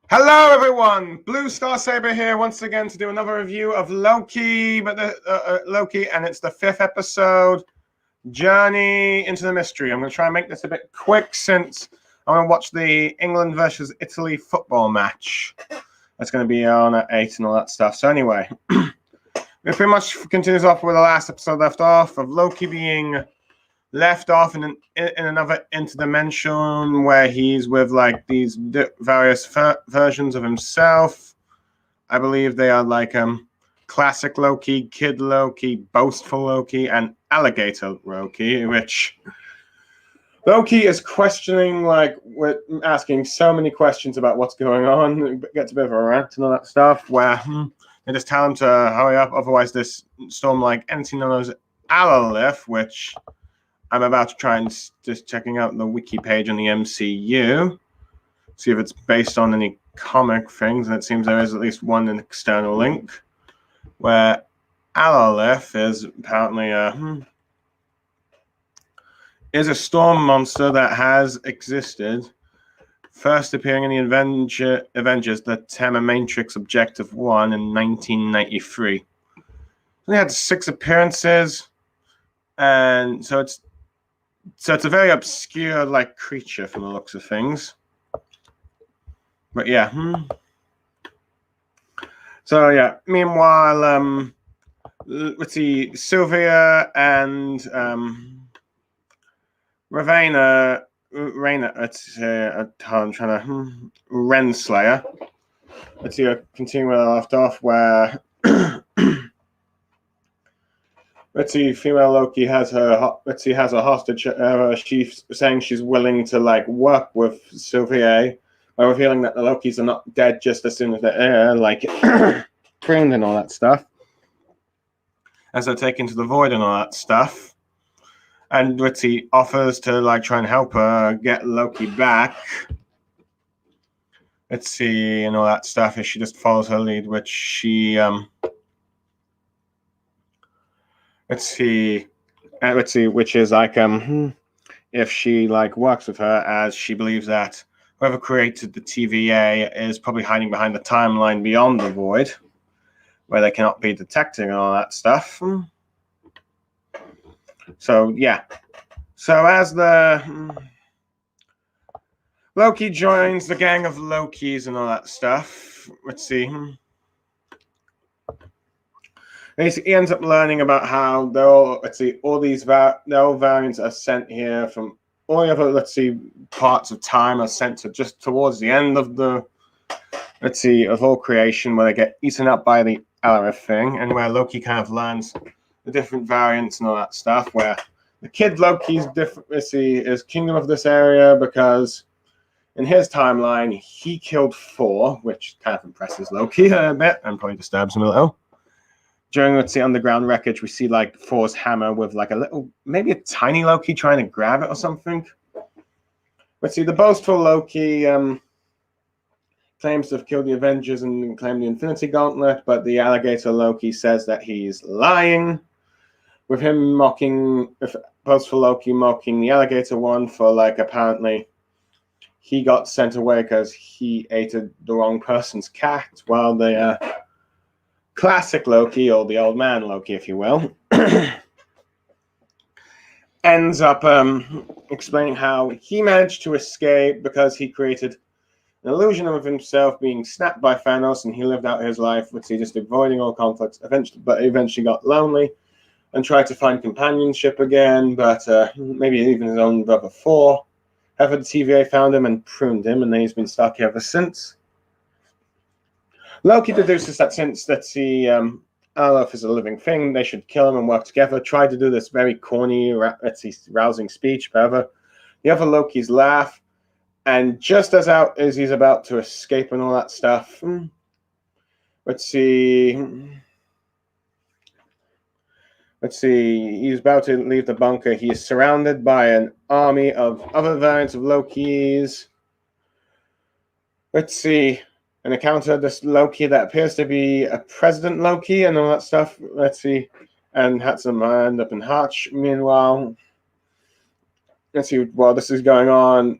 Hello, everyone. Blue Star Saber here once again to do another review of Loki, Loki, and it's the 5th episode, Journey into the Mystery. I'm going to try and make this a bit quick since I'm going to watch the England versus Italy football match. That's going to be on at 8 and all that stuff. So anyway, it pretty much continues off where the last episode left off of Loki being left off in another interdimension where he's with like these various versions of himself. I believe they are like classic Loki, kid Loki, boastful Loki, and alligator Loki, which Loki is questioning, like, with asking so many questions about what's going on. It gets a bit of a rant and all that stuff where they just tell him to hurry up, otherwise this storm like anything known as Alalith, which I'm about to try and just checking out the wiki page on the MCU, see if it's based on any comic things, and it seems there is at least one external link, where Alalith is apparently is a storm monster that has existed, first appearing in the Avengers, the Tema Matrix Objective 1 in 1993. They had 6 appearances, and so it's a very obscure like creature from the looks of things. But yeah. So yeah. Meanwhile, let's see, Sylvia and Raina. I'm trying to Renslayer. Let's see. Continuing where I left off, where let's see, female Loki has her. Has a hostage. She's saying she's willing to like work with Sylvia by revealing that the Lokis are not dead just as soon as they're like pruned and all that stuff, as they're taken to the void and all that stuff. And Ritzy offers to like try and help her get Loki back. Let's see, and all that stuff. If she just follows her lead, which she let's see, which is like if she like works with her, as she believes that whoever created the TVA is probably hiding behind the timeline beyond the void, where they cannot be detected and all that stuff. So yeah, so as the Loki joins the gang of Lokis and all that stuff, let's see. He ends up learning about how they're all, all these variants are sent here from all the other, parts of time are sent to just towards the end of the, of all creation, where they get eaten up by the Alarith thing, and where Loki kind of learns the different variants and all that stuff, where the kid Loki's different, is kingdom of this area because in his timeline, he killed Thor, which kind of impresses Loki a bit and probably disturbs him a little. During, underground wreckage, we see, like, Thor's hammer with, like, a little, maybe a tiny Loki trying to grab it or something. The boastful Loki claims to have killed the Avengers and claimed the Infinity Gauntlet, but the alligator Loki says that he's lying, with him boastful Loki mocking the alligator one for, like, apparently he got sent away because he ate the wrong person's cat, while the classic Loki, or the old man Loki, if you will, ends up explaining how he managed to escape because he created an illusion of himself being snapped by Thanos, and he lived out his life, just avoiding all conflicts, eventually got lonely and tried to find companionship again, but maybe even his own brother Thor. However, the TVA found him and pruned him, and then he's been stuck ever since. Loki deduces that since Alalith is a living thing, they should kill him and work together. Tried to do this very corny, rousing speech. However, the other Lokis laugh, and just as he's about to escape and all that stuff, he's about to leave the bunker. He is surrounded by an army of other variants of Lokis. An encounter this Loki that appears to be a President Loki and all that stuff. And had some end up in Hutch. Meanwhile, while this is going on,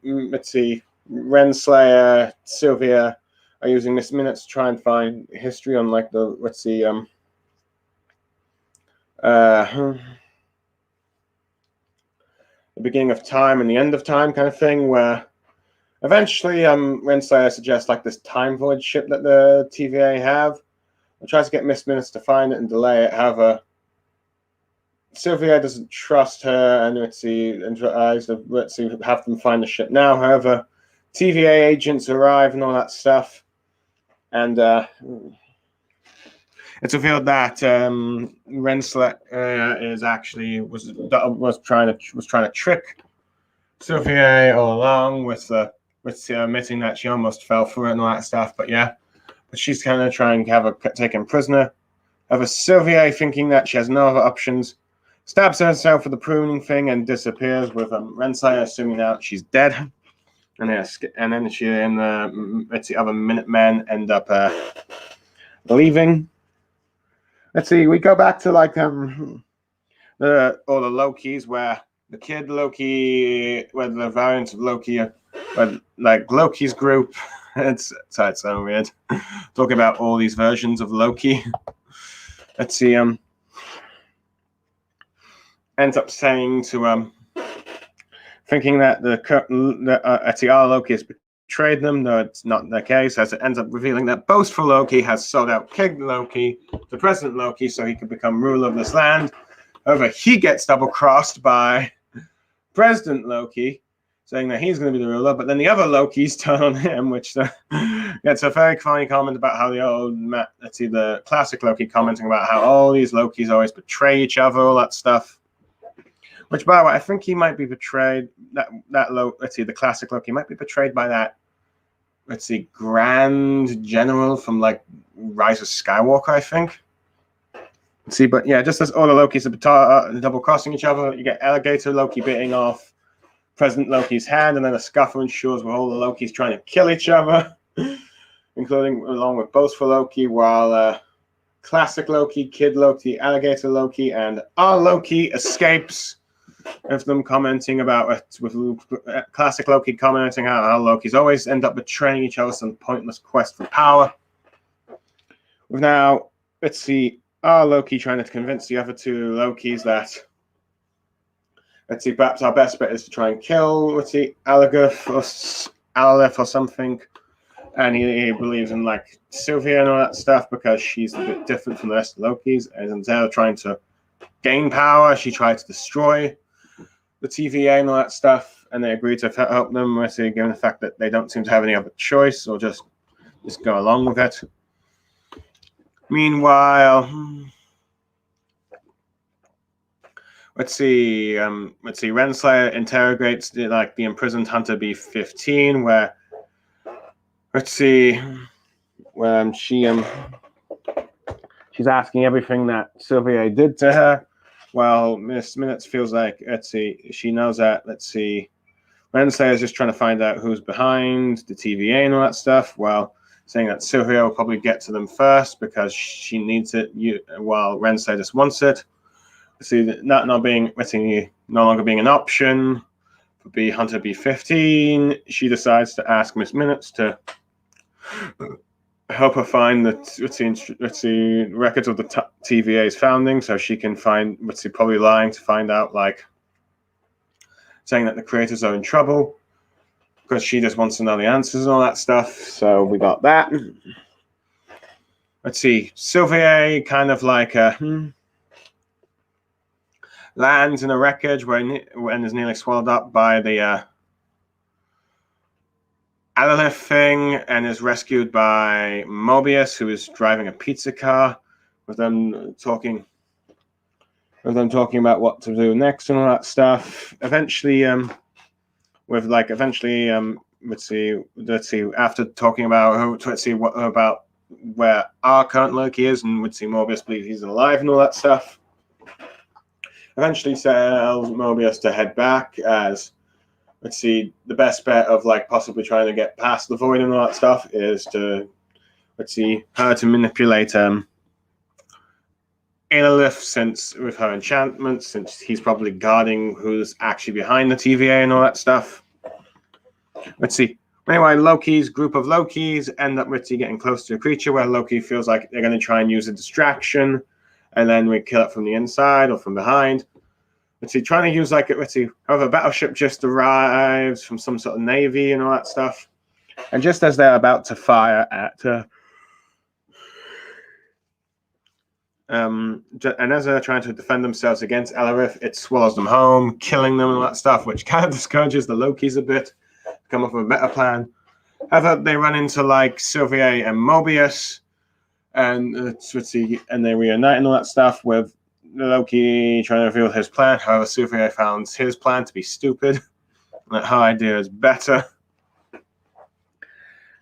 Renslayer, Sylvia are using this minute to try and find history on like the the beginning of time and the end of time kind of thing, where eventually Renslayer suggests like this time void ship that the TVA have. It tries to get Miss Minutes to find it and delay it. However, Sylvia doesn't trust her, and let's see, have them find the ship now. However, TVA agents arrive and all that stuff, and it's revealed that Renslayer is actually was trying to trick Sylvia all along with admitting that she almost fell for it and all that stuff. But yeah, but she's kind of trying to have her taken prisoner. However, Sylvia, thinking that she has no other options, stabs herself with the pruning thing and disappears, with Renslayer assuming that she's dead. And then she and the other Minutemen end up leaving. Let's see, we go back to like all the Lokis, where the kid Loki, where the variants of Loki, where like Loki's group. It's so weird talking about all these versions of Loki. Let's see, ends up saying to thinking that our Loki has betrayed them. No, it's not the case, as it ends up revealing that boastful Loki has sold out King Loki to President Loki so he could become ruler of this land. However, he gets double-crossed by President Loki, saying that he's going to be the ruler, but then the other Lokis turn on him, which gets a very funny comment about how the classic Loki commenting about how all these Lokis always betray each other, all that stuff. Which, by the way, I think he might be betrayed. The classic Loki might be betrayed by that. Grand General from like Rise of Skywalker, I think. Let's see, but yeah, just as all the Lokis are double crossing each other, you get Alligator Loki biting off President Loki's hand, and then a scuffle ensues with all the Lokis trying to kill each other, including along with boastful Loki, while classic Loki, Kid Loki, Alligator Loki, and our Loki escapes. Of them commenting about it, with classic Loki commenting how Loki's always end up betraying each other in some pointless quest for power. With now, let's see, our Loki trying to convince the other two Lokis that, perhaps our best bet is to try and kill, Aleph or something. And he believes in like Sylvia and all that stuff because she's a bit different from the rest of the Lokis. And instead of trying to gain power, she tried to destroy the TVA and all that stuff, and they agreed to help them, given the fact that they don't seem to have any other choice or just go along with it. Meanwhile, Renslayer interrogates the imprisoned Hunter B-15, where she's asking everything that Sylvia did to her. Well, Miss Minutes feels like, she knows that, Renslayer is just trying to find out who's behind the TVA and all that stuff, while saying that Sylvia will probably get to them first because she needs it, while Renslayer just wants it. No longer being an option for Hunter B-15, she decides to ask Miss Minutes to help her find the records of the TVA's founding, so she can find probably lying to find out, saying that the creators are in trouble because she just wants to know the answers and all that stuff. So we got that. Sylvia kind of lands in a wreckage and is nearly swallowed up by the Aleph thing, and is rescued by Mobius, who is driving a pizza car, with them talking about what to do next and all that stuff. Eventually, after talking about where our current Loki is, and Mobius believes he's alive and all that stuff. Eventually tells Mobius to head back, as the best bet of possibly trying to get past the void and all that stuff is to her to manipulate Aleph with her enchantment, since he's probably guarding who's actually behind the TVA and all that stuff. Anyway, Loki's group of Lokis end up with getting close to a creature where Loki feels like they're going to try and use a distraction, and then we kill it from the inside or from behind. Trying to use however, a battleship just arrives from some sort of navy and all that stuff, and just as they're about to fire at and as they're trying to defend themselves against Elarith, it swallows them home, killing them and all that stuff, which kind of discourages the Lokis a bit. Come up with a better plan. However, they run into Sylvie and Mobius, and they reunite and all that stuff with Loki trying to reveal his plan. However, Sylvie found his plan to be stupid, that her idea is better,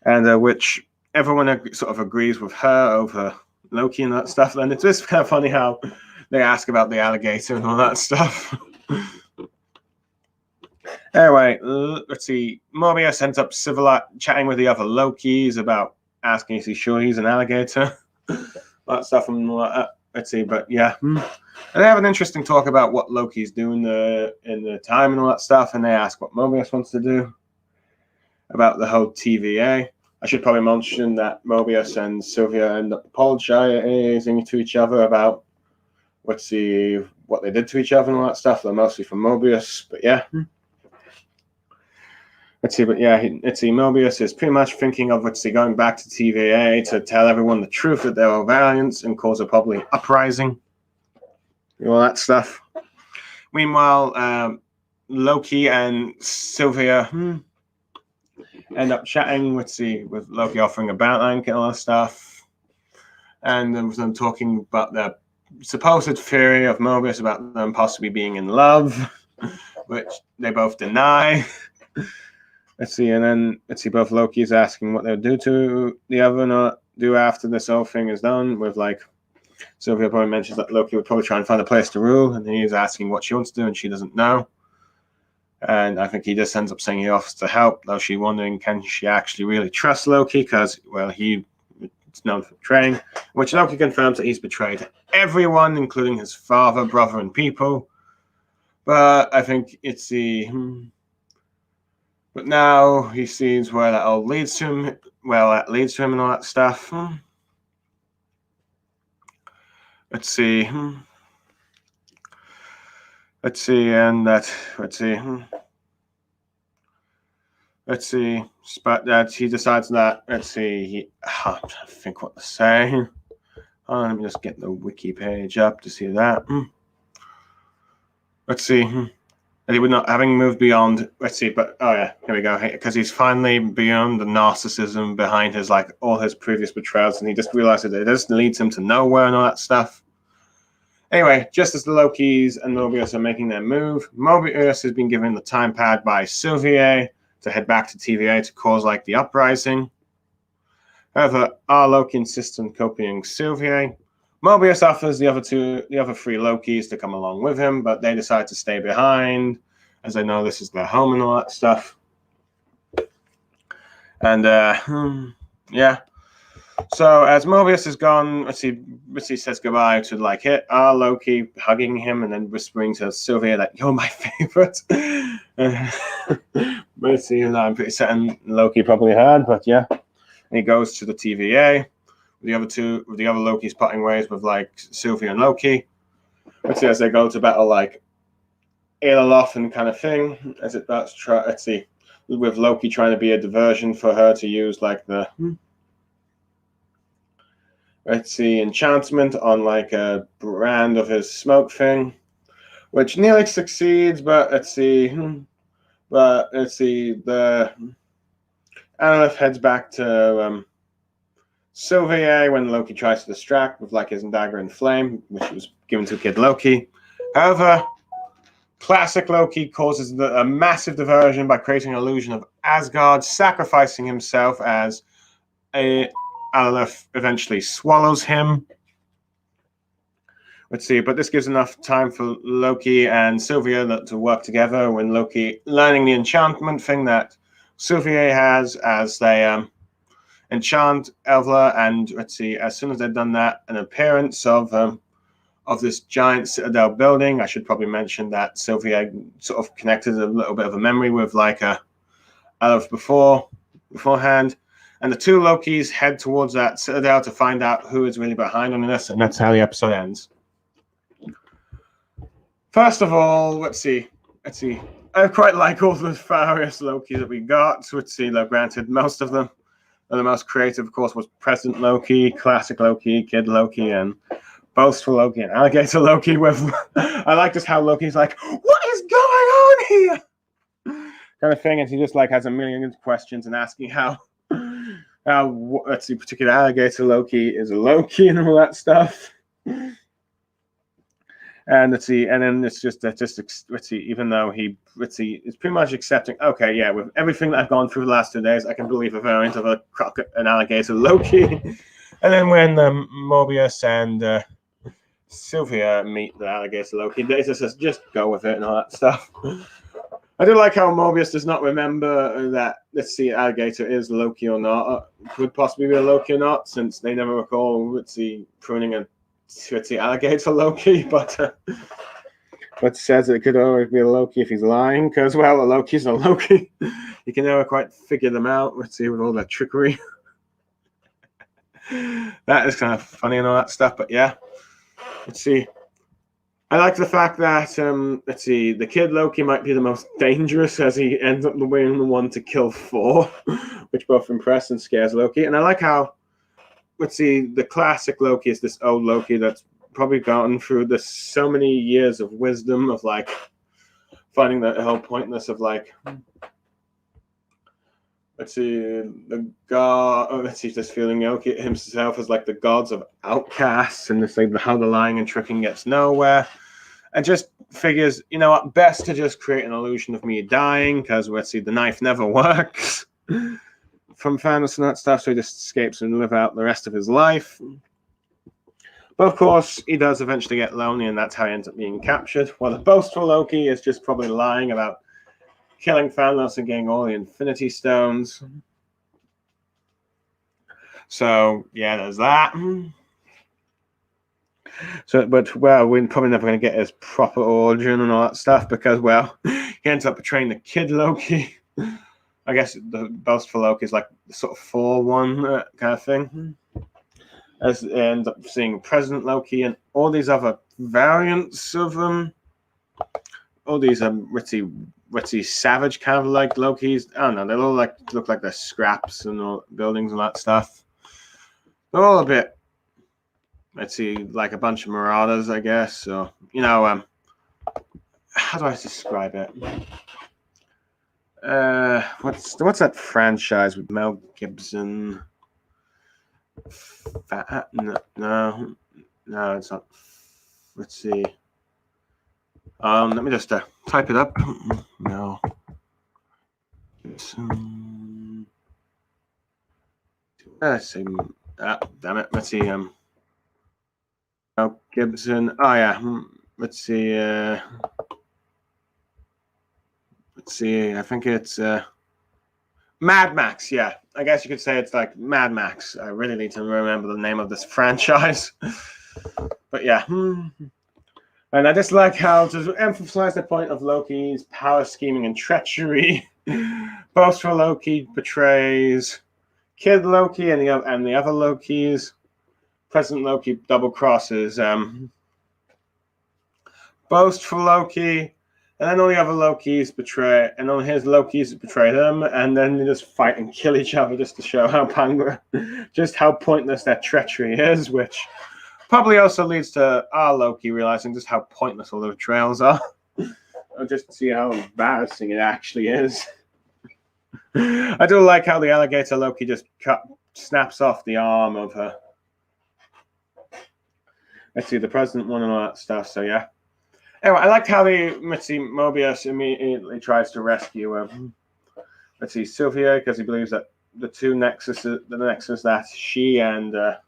and which everyone sort of agrees with her over Loki and that stuff. And it's just kind of funny how they ask about the alligator and all that stuff. Anyway, Mobius ends up chatting with the other Lokis about asking if he's sure he's an alligator. That stuff and all that. But yeah. And they have an interesting talk about what Loki's doing in the time and all that stuff, and they ask what Mobius wants to do about the whole TVA. I should probably mention that Mobius and Sylvia end up apologizing to each other about what they did to each other and all that stuff. They're mostly from Mobius, but yeah. Mobius is pretty much thinking of going back to TVA to tell everyone the truth that they were variants and cause a public uprising. All that stuff. Meanwhile, Loki and Sylvia end up chatting with Loki offering a blanket and all that stuff, and then with them talking about their supposed theory of Mobius about them possibly being in love, which they both deny. Both Lokis asking what they'll do to the other and do after this whole thing is done. With Sylvia probably mentions that Loki would probably try and find a place to rule, and he's asking what she wants to do, and she doesn't know. And I think he just ends up saying he offers to help, though she's wondering, can she actually really trust Loki? Because, he's known for betraying, which Loki confirms that he's betrayed everyone, including his father, brother, and people. But I think But now he sees where that all leads to him. Well, that leads to him and all that stuff. But that he decides that. I think what to say. Let me just get the wiki page up to see that. And he would not, having moved beyond, here we go, because he's finally beyond the narcissism behind his, all his previous betrayals, and he just realizes that it just leads him to nowhere and all that stuff. Anyway, just as the Lokis and Mobius are making their move, Mobius has been given the time pad by Sylvie to head back to TVA to cause, the uprising. However, our Loki insists on copying Sylvie. Mobius offers the other three Lokis to come along with him, but they decide to stay behind, as they know this is their home and all that stuff. And, yeah. So, as Mobius is gone, Missy says goodbye to, our Loki, hugging him and then whispering to Sylvia that you're my favorite. Missy, I'm pretty certain Loki probably heard, but yeah. And he goes to the TVA. The other Lokis parting ways with Sylvie and Loki. As they go to battle Eiloloth and kind of thing, as it starts with Loki trying to be a diversion for her to use the enchantment on a brand of his smoke thing, which nearly succeeds, but the Eiloloth heads back to Sylvie when Loki tries to distract with his dagger and flame, which was given to Kid Loki. However, classic Loki causes a massive diversion by creating an illusion of Asgard, sacrificing himself as Eiloloth eventually swallows him. But this gives enough time for Loki and Sylvia to work together when Loki learning the enchantment thing that Sylvia has as they enchant Elvla, and as soon as they've done that, an appearance of this giant citadel building. I should probably mention that Sylvia sort of connected a little bit of a memory with Eiloloth before, beforehand. And the two Lokis head towards that citadel to find out who is really behind on this, and that's how the episode ends. First of all, let's see. I quite like all the various Lokis that we got. So let's see, though, granted, most of them are the most creative, of course, was President Loki, Classic Loki, Kid Loki, and Boastful Loki, and Alligator Loki. With I like just how Loki's like, what is going on here? Kind of thing, and he just like has a million questions and asking how let's see, particular Alligator Loki is a Loki and all that stuff. And let's see, and then it's just let's see, even though is pretty much accepting, okay, yeah, with everything that I've gone through the last 2 days, I can believe a variant of an alligator Loki. And then when Mobius and Sylvia meet the alligator Loki, they just go with it and all that stuff. I do like how Mobius does not remember that, let's see, alligator is Loki or not, could possibly be a Loki or not, since they never recall, let's see, pruning a alligator Loki, but says it could always be a Loki if he's lying, because, well, a Loki's a Loki. You can never quite figure them out, let's see, with all that trickery. That is kind of funny and all that stuff, but yeah. Let's see. I like the fact that, let's see, the Kid Loki might be the most dangerous, as he ends up being the one to kill Thor, which both impresses and scares Loki. And I like how, let's see, the classic Loki is this old Loki that's probably gone through this so many years of wisdom of like finding the whole pointless of like, let's see, the god. Let's see, just feeling Loki himself as like the gods of outcasts, and this like how the lying and tricking gets nowhere, and just figures, you know what, best to just create an illusion of me dying, because let's see, the knife never works. From Thanos and that stuff, so he just escapes and live out the rest of his life. But of course, he does eventually get lonely, and that's how he ends up being captured. While the boastful Loki is just probably lying about killing Thanos and getting all the Infinity Stones. So yeah, there's that. So, but well, we're probably never going to get his proper origin and all that stuff, because, well, he ends up betraying the Kid Loki. I guess the boastful Loki is like the sort of 4-1 kind of thing. As it ends up seeing President Loki and all these other variants of all these witty savage kind of like Lokis. I don't know. They all like look like they're scraps and all buildings and that stuff. They're all a bit, let's see, like a bunch of marauders, I guess. So, you know, how do I describe it? What's that franchise with Mel Gibson? No, it's not. Let's see. Let me just type it up. No. Let's see. Damn it. Let's see. Mel Gibson. Oh yeah. Let's see. Let's see. I think it's Mad Max. Yeah, I guess you could say it's like Mad Max. I really need to remember the name of this franchise. But yeah. And I just like how, to emphasize the point of Loki's power scheming and treachery, boastful Loki betrays Kid Loki and the other Lokis. President Loki double crosses boastful Loki, and then all the other Lokis betray, and all his Lokis betray them, and then they just fight and kill each other just to show how just how pointless that treachery is, which probably also leads to our Loki realizing just how pointless all the betrayals are. Or just see how embarrassing it actually is. I do like how the alligator Loki just snaps off the arm of her. Let's see, the president one and all that stuff, so yeah. Anyway, I liked how Mobius immediately tries to rescue let's see, Sylvia, because he believes that the nexus that she and our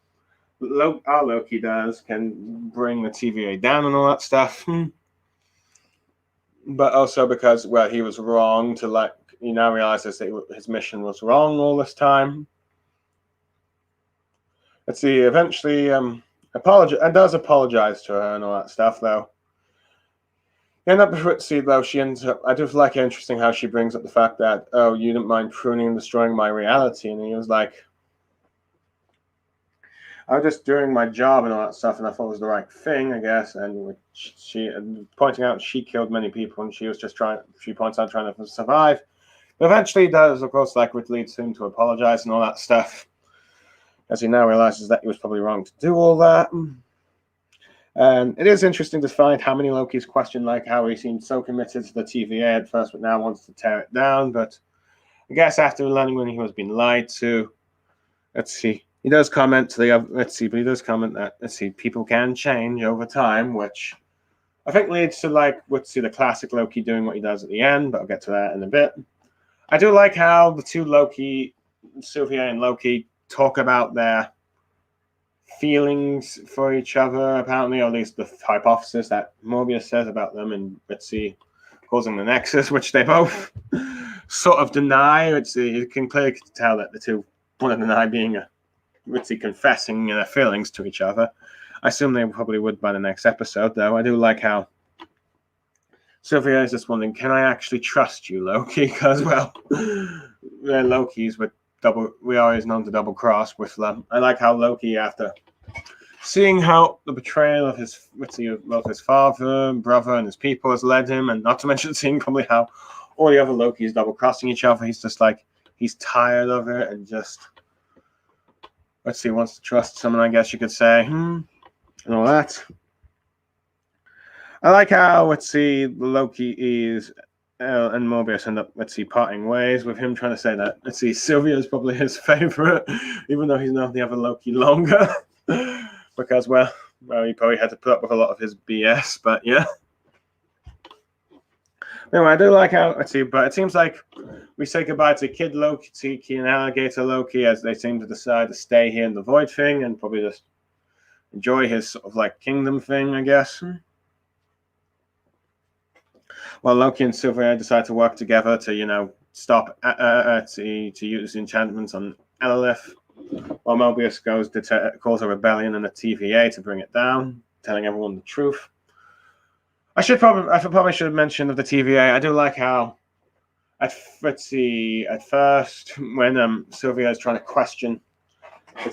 Loki does can bring the TVA down and all that stuff. But also because, well, he was wrong to he now realizes that his mission was wrong all this time. Let's see, eventually does apologize to her and all that stuff, though. And up before see though, she ends up. I do like it interesting how she brings up the fact that, oh, you didn't mind pruning and destroying my reality, and he was like, I was just doing my job and all that stuff, and I thought it was the right thing, I guess. And she pointing out she killed many people, and she was just trying. She points out trying to survive. But eventually, does of course like which leads him to apologize and all that stuff, as he now realizes that he was probably wrong to do all that. And it is interesting to find how many Lokis question like how he seemed so committed to the TVA at first, but now wants to tear it down. But I guess after learning when he was being lied to, let's see. He does comment to the but he does comment that people can change over time, which I think leads to the classic Loki doing what he does at the end, but I'll get to that in a bit. I do like how the two Loki, Sylvia and Loki, talk about their feelings for each other, apparently, or at least the hypothesis that Mobius says about them, and causing the Nexus, which they both sort of deny. You can clearly tell that the two want to deny being confessing their feelings to each other. I assume they probably would by the next episode, though. I do like how Sylvia is just wondering, can I actually trust you, Loki? Because, well, Loki's we always known to double cross with them. I like how Loki, after seeing how the betrayal of his father, brother, and his people has led him, and not to mention seeing probably how all the other Lokis double crossing each other, he's just like he's tired of it and just wants to trust someone, I guess you could say, and all that. I like how Loki is and Mobius end up parting ways with him trying to say that Sylvia is probably his favorite, even though he's known the other Loki longer, because well he probably had to put up with a lot of his BS. But yeah. Anyway, I do like how but it seems like we say goodbye to Kid Loki and Alligator Loki as they seem to decide to stay here in the Void thing and probably just enjoy his sort of kingdom thing, I guess. While Loki and Sylvia decide to work together to, stop to use enchantments on Elilith, while Mobius goes to cause a rebellion in the TVA to bring it down, telling everyone the truth. I probably should have mentioned of the TVA. I do like how at first when Sylvia is trying to question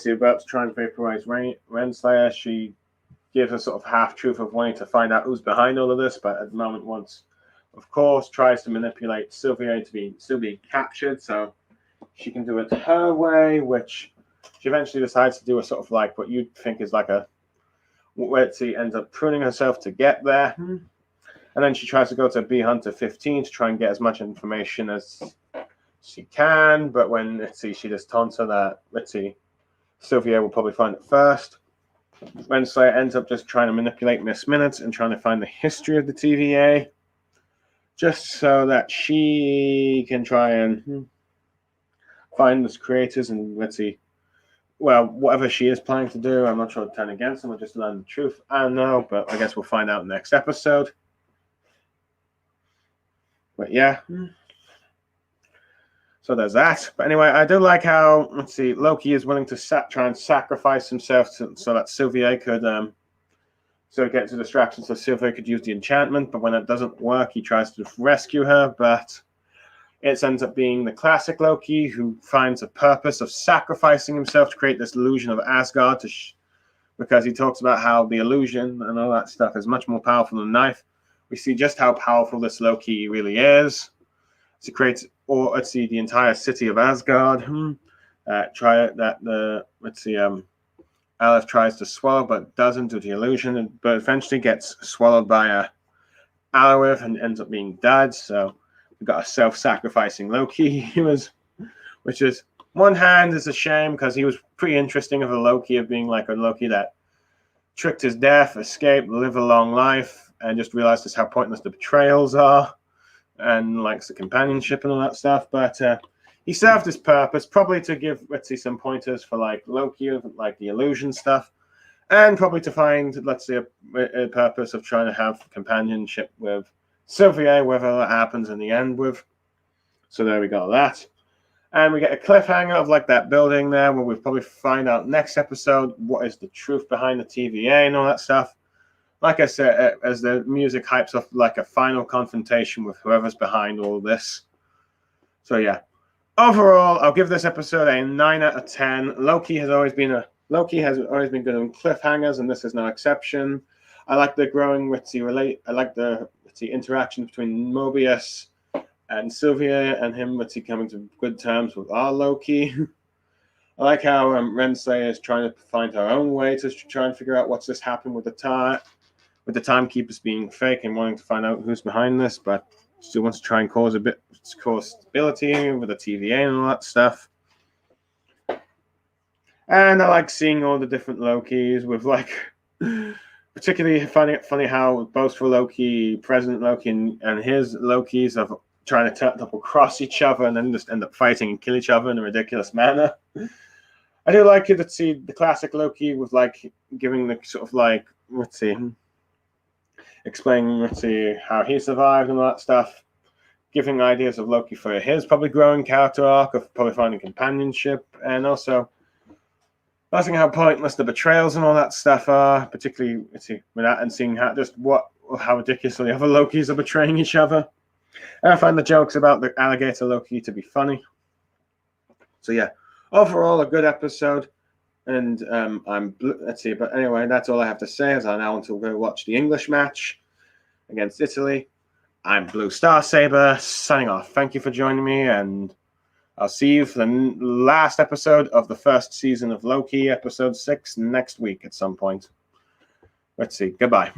about to try and vaporize Renslayer, she gives a sort of half truth of wanting to find out who's behind all of this, but at the moment once of course tries to manipulate Sylvia to still be captured so she can do it her way, which she eventually decides to do a sort of what you'd think is ends up pruning herself to get there. And then she tries to go to Bee Hunter 15 to try and get as much information as she can, but when she just taunts her that Sylvia will probably find it first. Renslayer ends up just trying to manipulate Miss Minutes and trying to find the history of the TVA, just so that she can try and find the creators and whatever she is planning to do. I'm not sure to turn against them or just learn the truth. I don't know, but I guess we'll find out next episode. But yeah. So there's that. But anyway, I do like how Loki is willing to try and sacrifice himself so that Sylvia could get to distraction so Sylvia could use the enchantment. But when it doesn't work, he tries to rescue her. But it ends up being the classic Loki who finds a purpose of sacrificing himself to create this illusion of Asgard because he talks about how the illusion and all that stuff is much more powerful than a knife. We see just how powerful this Loki really is to create the entire city of Asgard. Aleph tries to swallow but doesn't due to the illusion, but eventually gets swallowed by Alawith and ends up being dead. So we've got a self-sacrificing Loki. Which is one hand is a shame because he was pretty interesting of a Loki, of being like a Loki that tricked his death, escaped, live a long life, and just realized just how pointless the betrayals are and likes the companionship and all that stuff. But he served his purpose, probably to give some pointers for Loki, the illusion stuff, and probably to find a purpose of trying to have companionship with Sylvia, whether that happens in the end with. So there we got that. And we get a cliffhanger of that building there where we'll probably find out next episode what is the truth behind the TVA and all that stuff. like I said, as the music hypes up like a final confrontation with whoever's behind all this. So yeah, overall, I'll give this episode a 9 out of 10. Loki has always been good on cliffhangers, and this is no exception. I like the growing I like the interaction between Mobius and Sylvia and him coming to good terms with our Loki. I like how Renslayer is trying to find her own way to try and figure out what's just happened with the timekeepers being fake and wanting to find out who's behind this, but still wants to try and cause stability with the TVA and all that stuff. And I like seeing all the different Lokis with particularly finding it funny how boastful Loki, President Loki, and his Lokis are trying to turn up across each other and then just end up fighting and kill each other in a ridiculous manner. I do like it to see the classic Loki with giving the sort of explaining how he survived and all that stuff, giving ideas of Loki for his probably growing character arc of probably finding companionship, and also asking how pointless the betrayals and all that stuff are, particularly with that, and seeing how ridiculously other Lokis are betraying each other. And I find the jokes about the alligator Loki to be funny. So yeah, overall a good episode. And but anyway, that's all I have to say, as I now want to go watch the English match against Italy. I'm Blue Star Saber, signing off. Thank you for joining me, and I'll see you for the last episode of the first season of Loki, episode 6, next week at some point. Let's see. Goodbye.